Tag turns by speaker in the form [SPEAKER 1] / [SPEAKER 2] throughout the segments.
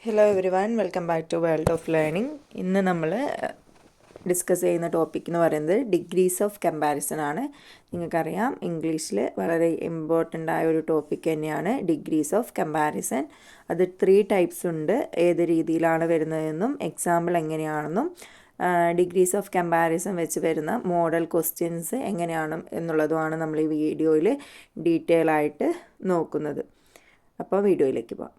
[SPEAKER 1] Hello everyone, welcome back to world of learning. ഇന്ന് നമ്മൾ discuss ചെയ്യുന്ന topic എന്ന് പറയുന്നത് ഡിഗ്രീസ് ഓഫ് കമ്പാരിസൺ ആണ്. നിങ്ങൾക്കറിയാം, ഇംഗ്ലീഷിൽ വളരെ ഇമ്പോർട്ടൻ്റ് ആയ ഒരു ടോപ്പിക് തന്നെയാണ് ഡിഗ്രീസ് ഓഫ് കമ്പാരിസൺ. അത് 3 ടൈപ്സ് ഉണ്ട്. ഏത് രീതിയിലാണ് വരുന്നതെന്നും എക്സാമ്പിൾ എങ്ങനെയാണെന്നും ഡിഗ്രീസ് ഓഫ് കമ്പാരിസൺ വെച്ച് വരുന്ന മോഡൽ ക്വസ്റ്റ്യൻസ് എങ്ങനെയാണ് എന്നുള്ളതുമാണ് നമ്മൾ ഈ വീഡിയോയിൽ ഡീറ്റെയിൽ ആയിട്ട് നോക്കുന്നത്. അപ്പോൾ വീഡിയോയിലേക്ക് പോകാം.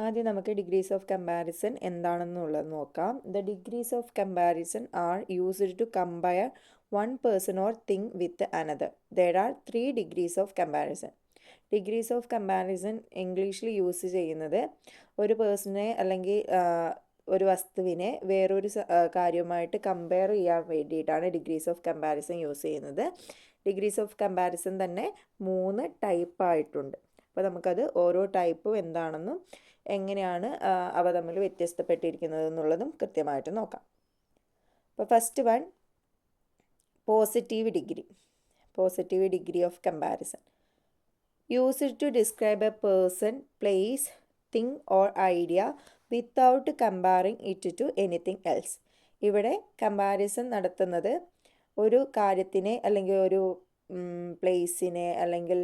[SPEAKER 1] ആദ്യം നമുക്ക് ഡിഗ്രീസ് ഓഫ് കമ്പാരിസൺ എന്താണെന്നുള്ളത് നോക്കാം. The degrees of comparison are used to compare one person or thing with another. There are 3 degrees of comparison. Degrees of comparison ഇംഗ്ലീഷിൽ യൂസ് ചെയ്യുന്നത് ഒരു പേഴ്സണെ അല്ലെങ്കിൽ ഒരു വസ്തുവിനെ വേറൊരു കാര്യവുമായിട്ട് കമ്പയർ ചെയ്യാൻ വേണ്ടിയിട്ടാണ് ഡിഗ്രീസ് ഓഫ് കമ്പാരിസൺ യൂസ് ചെയ്യുന്നത്. ഡിഗ്രീസ് ഓഫ് കമ്പാരിസൺ തന്നെ 3 ടൈപ്പായിട്ടുണ്ട്. അപ്പോൾ നമുക്കത് ഓരോ ടൈപ്പും എന്താണെന്നും എങ്ങനെയാണ് അവ തമ്മിൽ വ്യത്യസ്തപ്പെട്ടിരിക്കുന്നത് എന്നുള്ളതും കൃത്യമായിട്ട് നോക്കാം. അപ്പോൾ first one, positive degree of comparison. Used to describe a person, place, thing or idea without comparing it to anything else. ഇവിടെ കമ്പാരിസൺ നടത്തുന്നത് ഒരു കാര്യത്തിനെ അല്ലെങ്കിൽ ഒരു പ്ലേസിനെ അല്ലെങ്കിൽ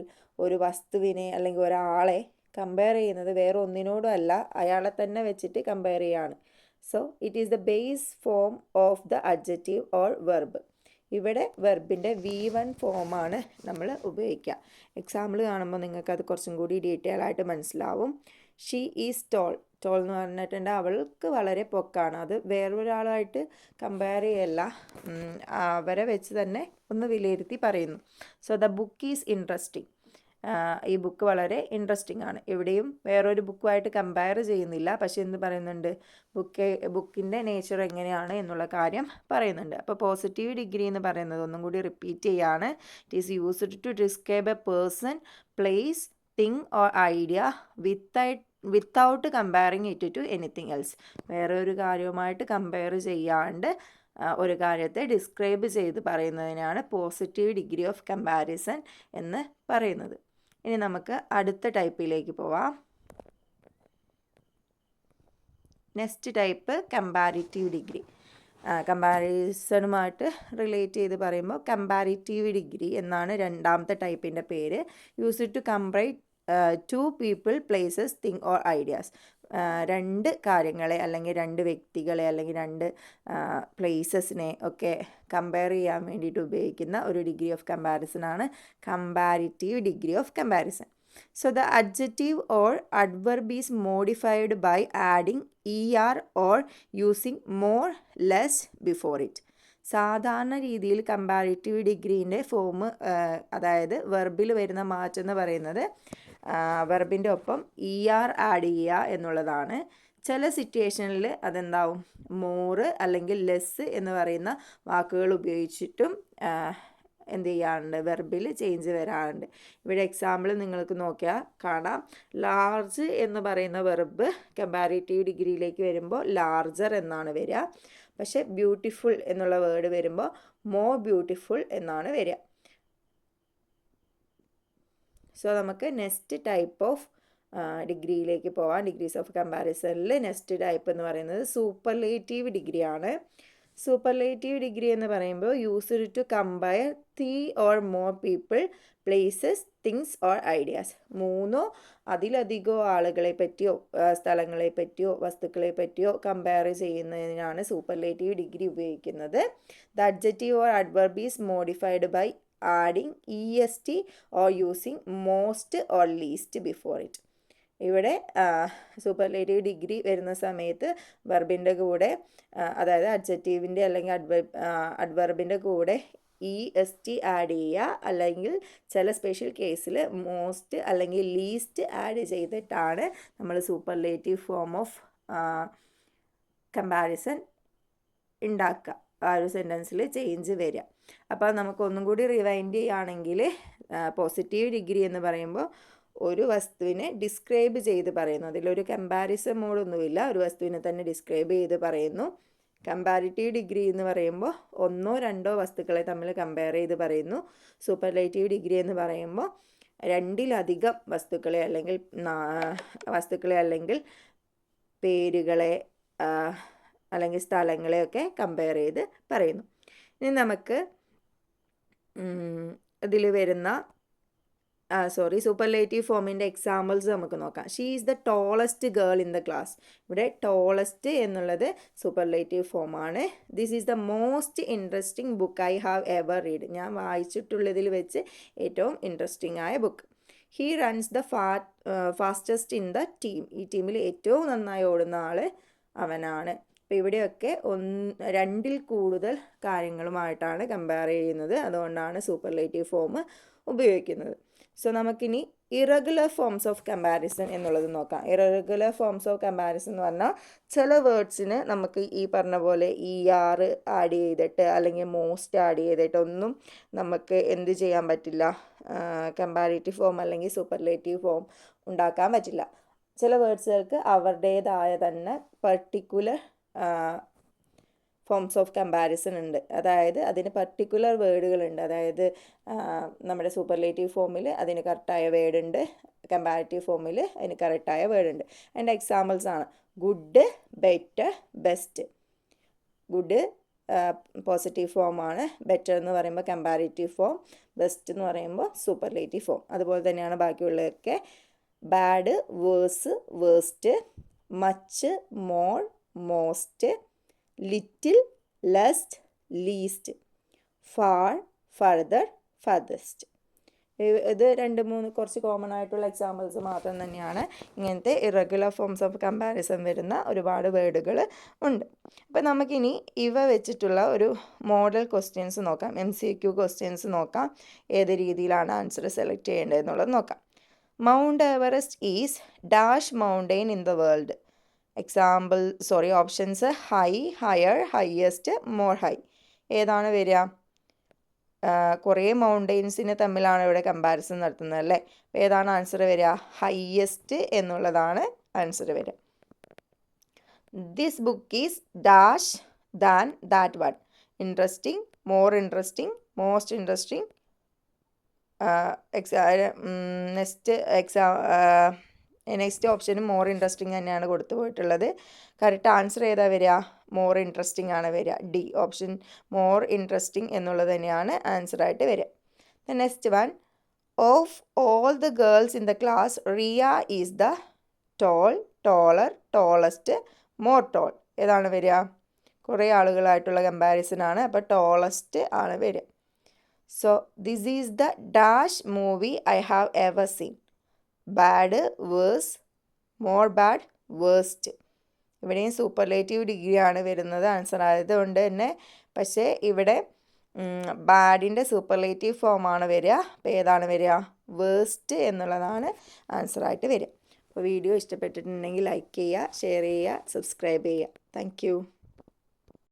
[SPEAKER 1] ഒരു വസ്തുവിനെ അല്ലെങ്കിൽ ഒരാളെ കമ്പയർ ചെയ്യുന്നത് വേറെ ഒന്നിനോടും അല്ല, അയാളെ തന്നെ വെച്ചിട്ട് കമ്പയർ ചെയ്യാണ്. So it is the base form of the adjective or verb. ഇവിടെ വെർബിൻ്റെ V1 ഫോമാണ് നമ്മൾ ഉപയോഗിക്കുക. എക്സാമ്പിൾ കാണുമ്പോൾ നിങ്ങൾക്കത് കുറച്ചും കൂടി ഡീറ്റെയിൽ ആയിട്ട് മനസ്സിലാവും. ഷീ ഈസ് ടോൾ എന്ന് പറഞ്ഞിട്ടുണ്ട് അവൾക്ക് വളരെ പൊക്കാണ്. അത് വേറൊരാളായിട്ട് കമ്പയർ ചെയ്യല്ല, അവരെ വെച്ച് തന്നെ ഒന്ന് വിലയിരുത്തി പറയുന്നു. So the book is interesting. ഈ ബുക്ക് വളരെ ഇൻട്രസ്റ്റിംഗ് ആണ്. എവിടെയും വേറൊരു ബുക്കുമായിട്ട് കമ്പയർ ചെയ്യുന്നില്ല, പക്ഷെ എന്ത് പറയുന്നുണ്ട്, ബുക്കിൻ്റെ നേച്ചർ എങ്ങനെയാണ് എന്നുള്ള കാര്യം പറയുന്നുണ്ട്. അപ്പോൾ പോസിറ്റീവ് ഡിഗ്രി എന്ന് പറയുന്നത് ഒന്നും കൂടി റിപ്പീറ്റ് ചെയ്യാണ്. It is used to describe a person, place, thing or idea without comparing it to anything else. വേറെ ഒരു കാര്യവുമായിട്ട് കമ്പയർ ചെയ്യാണ്ട് ഒരു കാര്യത്തെ ഡിസ്ക്രൈബ് ചെയ്ത് പറയുന്നതിനാണ് പോസിറ്റീവ് ഡിഗ്രി ഓഫ് കമ്പാരിസൺ എന്ന് പറയുന്നത്. ഇനി നമുക്ക് അടുത്ത ടൈപ്പിലേക്ക് പോവാം. Next type comparative degree. കമ്പാരിസണുമായിട്ട് റിലേറ്റ് ചെയ്ത് പറയുമ്പോൾ കമ്പാരിറ്റീവ് ഡിഗ്രി എന്നാണ് രണ്ടാമത്തെ ടൈപ്പിൻ്റെ പേര്. Use to compare 2 people, places, thing or ideas. 2 കാര്യങ്ങളെ അല്ലെങ്കിൽ 2 വ്യക്തികളെ അല്ലെങ്കിൽ 2 പ്ലേസസിനെ ഒക്കെ കമ്പയർ ചെയ്യാൻ വേണ്ടിയിട്ട് ഉപയോഗിക്കുന്ന ഒരു ഡിഗ്രി ഓഫ് കമ്പാരിസൺ ആണ് comparative degree of comparison. So the adjective or adverb is modified by adding ER or using more, less before it. സാധാരണ രീതിയിൽ കമ്പാരിറ്റീവ് ഡിഗ്രീൻ്റെ ഫോം, അതായത് വെർബിൽ വരുന്ന മാറ്റം എന്ന് പറയുന്നത് വെർബിൻ്റെ ഒപ്പം ER ആഡ് ചെയ്യുക എന്നുള്ളതാണ്. ചില സിറ്റുവേഷനിൽ അതെന്താവും, മോറ് അല്ലെങ്കിൽ ലെസ് എന്ന് പറയുന്ന വാക്കുകൾ ഉപയോഗിച്ചിട്ടും എന്ത് ചെയ്യാറുണ്ട്, വെർബിൽ ചേഞ്ച് വരാറുണ്ട്. ഇവിടെ എക്സാമ്പിൾ നിങ്ങൾക്ക് നോക്കിയാൽ കാണാം. ലാർജ് എന്ന് പറയുന്ന വെർബ് കമ്പാരിറ്റീവ് ഡിഗ്രിയിലേക്ക് വരുമ്പോൾ ലാർജർ എന്നാണ് വരിക. പക്ഷേ ബ്യൂട്ടിഫുൾ എന്നുള്ള വേർഡ് വരുമ്പോൾ മോർ ബ്യൂട്ടിഫുൾ എന്നാണ് വരിക. സോ നമുക്ക് നെക്സ്റ്റ് ടൈപ്പ് ഓഫ് ഡിഗ്രിയിലേക്ക് പോവാം. ഡിഗ്രീസ് ഓഫ് കമ്പാരിസണിൽ നെക്സ്റ്റ് ടൈപ്പ് എന്ന് പറയുന്നത് സൂപ്പർലേറ്റീവ് ഡിഗ്രിയാണ്. സൂപ്പർലേറ്റീവ് ഡിഗ്രി എന്ന് പറയുമ്പോൾ used to compare 3 or more people, places, things or ideas. 3 അതിലധികമോ ആളുകളെ പറ്റിയോ സ്ഥലങ്ങളെ പറ്റിയോ വസ്തുക്കളെ പറ്റിയോ കമ്പയർ ചെയ്യുന്നതിനാണ് സൂപ്പർലേറ്റീവ് ഡിഗ്രി ഉപയോഗിക്കുന്നത്. The adjective or adverb is modified by adding EST or using most or least before it. ഇവിടെ സൂപ്പർലേറ്റീവ് ഡിഗ്രി വരുന്ന സമയത്ത് വെർബിൻ്റെ കൂടെ, അതായത് അഡ്ജക്റ്റീവിൻ്റെ അല്ലെങ്കിൽ അഡ്വർബിൻ്റെ കൂടെ EST ആഡ് ചെയ്യുക, അല്ലെങ്കിൽ ചില സ്പെഷ്യൽ കേസിൽ മോസ്റ്റ് അല്ലെങ്കിൽ ലീസ്റ്റ് ആഡ് ചെയ്തിട്ടാണ് നമ്മൾ സൂപ്പർലേറ്റീവ് ഫോം ഓഫ് കമ്പാരിസൺ ഉണ്ടാക്കുക. ആ ഒരു സെൻറ്റൻസിൽ ചേഞ്ച് വരിക. അപ്പോൾ നമുക്ക് ഒന്നും കൂടി റിവൈൻഡ് ചെയ്യുകയാണെങ്കിൽ പോസിറ്റീവ് ഡിഗ്രി എന്ന് പറയുമ്പോൾ ഒരു വസ്തുവിനെ ഡിസ്ക്രൈബ് ചെയ്ത് പറയുന്നു. അതിലൊരു കമ്പാരിസൺ മോഡൊന്നുമില്ല, ഒരു വസ്തുവിനെ തന്നെ ഡിസ്ക്രൈബ് ചെയ്ത് പറയുന്നു. കമ്പാരിറ്റീവ് ഡിഗ്രി എന്ന് പറയുമ്പോൾ 1 or 2 വസ്തുക്കളെ തമ്മിൽ കമ്പയർ ചെയ്ത് പറയുന്നു. സൂപ്പർലേറ്റീവ് ഡിഗ്രി എന്ന് പറയുമ്പോൾ രണ്ടിലധികം വസ്തുക്കളെ അല്ലെങ്കിൽ പേരുകളെ അല്ലെങ്കിൽ സ്ഥലങ്ങളെയൊക്കെ കമ്പയർ ചെയ്ത് പറയുന്നു. ഇനി നമുക്ക് ഇതിൽ വരുന്ന സൂപ്പർലേറ്റീവ് ഫോമിൻ്റെ എക്സാമ്പിൾസ് നമുക്ക് നോക്കാം. She is the tallest girl in the class. ഇവിടെ ടോളസ്റ്റ് എന്നുള്ളത് സൂപ്പർലേറ്റീവ് ഫോമാണ്. This is the most interesting book I have ever read. ഞാൻ വായിച്ചിട്ടുള്ളതിൽ വെച്ച് ഏറ്റവും ഇൻട്രസ്റ്റിംഗ് ആയ book. He runs the fastest in the team. ഈ ടീമിൽ ഏറ്റവും നന്നായി ഓടുന്ന ആൾ അവനാണ്. അപ്പോൾ ഇവിടെയൊക്കെ രണ്ടിൽ കൂടുതൽ കാര്യങ്ങളുമായിട്ടാണ് കമ്പയർ ചെയ്യുന്നത്. അതുകൊണ്ടാണ് സൂപ്പർലേറ്റീവ് ഫോം ഉപയോഗിക്കുന്നത്. സോ നമുക്കിനി ഇറഗുലർ ഫോംസ് ഓഫ് കമ്പാരിസൺ എന്നുള്ളത് നോക്കാം. ഇറഗുലർ ഫോംസ് ഓഫ് കമ്പാരിസൺ എന്ന് പറഞ്ഞാൽ ചില വേർഡ്സിന് നമുക്ക് ഈ പറഞ്ഞ പോലെ ER ആഡ് ചെയ്തിട്ട് അല്ലെങ്കിൽ മോസ്റ്റ് ആഡ് ചെയ്തിട്ടൊന്നും നമുക്ക് എന്ത് ചെയ്യാൻ പറ്റില്ല, കമ്പാരിറ്റീവ് ഫോം അല്ലെങ്കിൽ സൂപ്പർലേറ്റീവ് ഫോം ഉണ്ടാക്കാൻ പറ്റില്ല. ചില വേർഡ്സുകൾക്ക് അവരുടേതായ തന്നെ പർട്ടിക്കുലർ ഫോംസ് ഓഫ് കമ്പാരിസൺ ഉണ്ട്. അതായത് അതിന് പർട്ടിക്കുലർ വേർഡുകളുണ്ട്. അതായത് നമ്മുടെ സൂപ്പർലേറ്റീവ് ഫോമിൽ അതിന് കറക്റ്റായ വേർഡ് ഉണ്ട്, കമ്പാരിറ്റീവ് ഫോമിൽ അതിന് കറക്റ്റായ വേർഡ് ഉണ്ട്. അതിൻ്റെ എക്സാമ്പിൾസ് ആണ് good, better, best. Good positive ഫോമാണ്, ബെറ്റർ എന്ന് പറയുമ്പോൾ കമ്പാരിറ്റീവ് ഫോം, ബെസ്റ്റ് എന്ന് പറയുമ്പോൾ സൂപ്പർലേറ്റീവ് ഫോം. അതുപോലെ തന്നെയാണ് ബാക്കിയുള്ളതൊക്കെ. Bad, worse, worst, much, more, most, little, less, least, far, further, furthest. ഇത് 2-3 കുറച്ച് കോമൺ ആയിട്ടുള്ള എക്സാമ്പിൾസ് മാത്രം തന്നെയാണ്. ഇങ്ങനത്തെ ഇറഗുലർ ഫോംസ് ഓഫ് കമ്പാരിസൺ വരുന്ന ഒരുപാട് വേർഡുകൾ ഉണ്ട്. അപ്പം നമുക്കിനി ഇവ വെച്ചിട്ടുള്ള ഒരു മോഡൽ ക്വസ്റ്റ്യൻസ് നോക്കാം. MCQ ക്വസ്റ്റ്യൻസ് നോക്കാം. ഏത് രീതിയിലാണ് ആൻസർ സെലക്ട് ചെയ്യേണ്ടതെന്നുള്ളത് നോക്കാം. Mount Everest is dash mountain in the world. Options high, higher, highest, more high. ഏതാണ് വരിക? കുറേ മൗണ്ടെയിൻസിന് തമ്മിലാണ് ഇവിടെ കമ്പാരിസൺ നടത്തുന്നത് അല്ലേ. അപ്പോൾ ഏതാണ് ആൻസർ വരിക? ഹയസ്റ്റ് എന്നുള്ളതാണ് ആൻസർ വരിക. This book is dash than that one. Interesting, more interesting, most interesting. Next ഓപ്ഷനും മോർ ഇൻട്രസ്റ്റിംഗ് തന്നെയാണ് കൊടുത്തു പോയിട്ടുള്ളത്. കറക്റ്റ് ആൻസർ ഏതാ വരിക? മോർ ഇൻട്രസ്റ്റിംഗ് ആണ് വരിക. ഡി ഓപ്ഷൻ, മോർ ഇൻട്രസ്റ്റിംഗ് എന്നുള്ളത് തന്നെയാണ് ആൻസർ ആയിട്ട് വരിക. Next one, of all the girls in the class Riya is the tall, taller, tallest, more tall. ഏതാണ് വരിക? കുറേ ആളുകളായിട്ടുള്ള കമ്പാരിസൺ ആണ്. അപ്പോൾ ടോളസ്റ്റ് ആണ് വരിക. So this is the dash movie I have ever seen. Bad, worse, more bad, worst. ഇവിടെയും superlative degree ആണ് വരുന്നത് ആൻസർ ആയതുകൊണ്ട് തന്നെ. പക്ഷേ ഇവിടെ ബാഡിൻ്റെ സൂപ്പർലേറ്റീവ് ഫോമാണ് വരിക. അപ്പോൾ ഏതാണ് വരിക? വേഴ്സ്റ്റ് എന്നുള്ളതാണ് ആൻസർ ആയിട്ട് വരിക. അപ്പോൾ വീഡിയോ ഇഷ്ടപ്പെട്ടിട്ടുണ്ടെങ്കിൽ ലൈക്ക് ചെയ്യുക, ഷെയർ ചെയ്യുക, സബ്സ്ക്രൈബ് ചെയ്യുക. താങ്ക്